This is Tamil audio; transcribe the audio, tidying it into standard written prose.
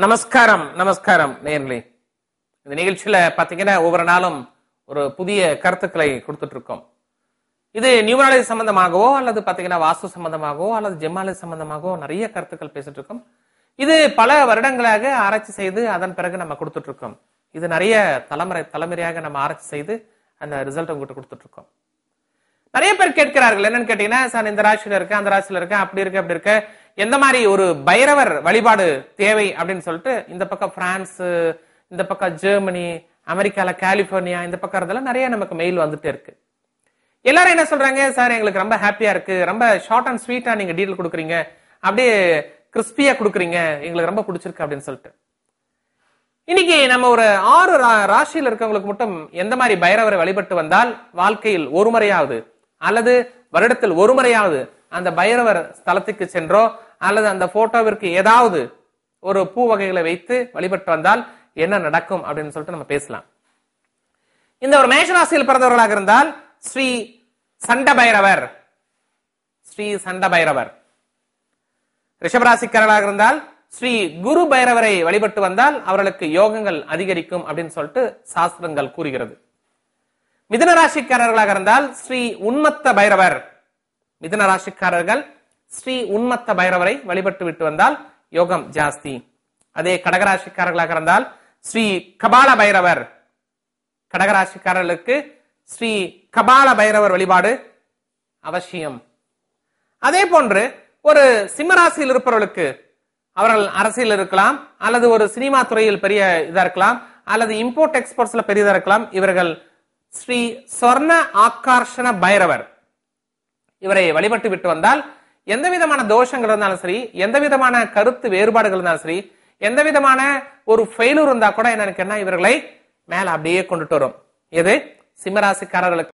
நமஸ்காரம் நமஸ்காரம் நேயர்களே. இந்த நிகழ்ச்சியில பாத்தீங்கன்னா ஒவ்வொரு நாளும் ஒரு புதிய கருத்துக்களை கொடுத்துட்டு இருக்கோம். இது நியூமராலஜி சம்பந்தமாகவோ அல்லது பாத்தீங்கன்னா வாஸ்து சம்பந்தமாகவோ அல்லது ஜெமாலஜி சம்பந்தமாகவோ நிறைய கருத்துக்கள் பேசிட்டு இருக்கோம். இது பல வருடங்களாக ஆராய்ச்சி செய்து அதன் பிறகு நம்ம கொடுத்துட்டு இருக்கோம். இது நிறைய தலைமுறையாக நம்ம ஆராய்ச்சி செய்து அந்த ரிசல்ட் உங்ககிட்ட கொடுத்துட்டு இருக்கோம். நிறைய பேர் கேட்கிறார்கள், என்னன்னு கேட்டீங்கன்னா, சார் இந்த ராசியில இருக்க அந்த ராசியில இருக்க அப்படி இருக்கு அப்படி இருக்க, எந்த மாதிரி ஒரு பைரவர் வழிபாடு தேவை அப்படின்னு சொல்லிட்டு இந்த பக்கம் பிரான்ஸ், இந்த பக்கம் ஜெர்மனி, அமெரிக்கால கலிபோர்னியா, இந்த பக்கம் இருந்தெல்லாம் நிறைய நமக்கு மெயில் வந்துட்டே இருக்கு. எல்லாரும் என்ன சொல்றாங்க, சார் எங்களுக்கு ரொம்ப ஹாப்பியா இருக்கு, ரொம்ப ஷார்ட் அண்ட் ஸ்வீட்டா நீங்க டீட்டெயில் கொடுக்குறீங்க, அப்படியே கிறிஸ்பியா கொடுக்குறீங்க, எங்களுக்கு ரொம்ப பிடிச்சிருக்கு அப்படின்னு சொல்லிட்டு. இன்னைக்கு நம்ம ஒரு 6 ராசியில் இருக்கவங்களுக்கு மட்டும் எந்த மாதிரி பைரவரை வழிபட்டு வந்தால் வாழ்க்கையில் ஒரு முறையாவது அல்லது வருடத்தில் ஒரு முறையாவது அந்த பைரவர் ஸ்தலத்துக்கு சென்றோ அல்லது அந்த போட்டோவிற்கு ஏதாவது ஒரு பூ வகைகளை வைத்து வழிபட்டு வந்தால் என்ன நடக்கும் அப்படின்னு சொல்லிட்டு நம்ம பேசலாம். இந்த ஒரு மேஷராசியில் பிறந்தவர்களாக இருந்தால் ஸ்ரீ சண்ட பைரவர், ஸ்ரீ சண்ட பைரவர். ரிஷபராசிக்காரர்களாக இருந்தால் ஸ்ரீ குரு பைரவரை வழிபட்டு வந்தால் அவர்களுக்கு யோகங்கள் அதிகரிக்கும் அப்படின்னு சொல்லிட்டு சாஸ்திரங்கள் கூறுகிறது. மிதுன ராசிக்காரர்களாக இருந்தால் ஸ்ரீ உன்மத்த பைரவர், மிதுன ராசிக்காரர்கள் ஸ்ரீ உன்மத்த பைரவரை வழிபட்டு விட்டு வந்தால் யோகம் ஜாஸ்தி. அதே கடகராசிக்காரர்களாக இருந்தால் ஸ்ரீ கபால பைரவர், கடகராசிக்காரர்களுக்கு ஸ்ரீ கபால பைரவர் வழிபாடு அவசியம். அதே போன்று ஒரு சிம்மராசியில் இருப்பவர்களுக்கு, அவர்கள் அரசியல் இருக்கலாம் அல்லது ஒரு சினிமா துறையில் பெரிய இதா இருக்கலாம் அல்லது இம்போர்ட் எக்ஸ்போர்ட்ஸ்ல பெரியதா இருக்கலாம், இவர்கள் ஸ்ரீ சொர்ண ஆகர்ஷண பைரவர் இவரை வழிபட்டு விட்டு வந்தால் எந்த விதமான தோஷங்கள் இருந்தாலும் சரி, எந்த விதமான கருத்து வேறுபாடுகள் இருந்தாலும் சரி, எந்த விதமான ஒரு ஃபெயிலூர் இருந்தா கூட என்ன இவர்களை மேல அப்படியே கொண்டுட்டு வரும். எது சிம்மராசிக்காரர்களுக்கு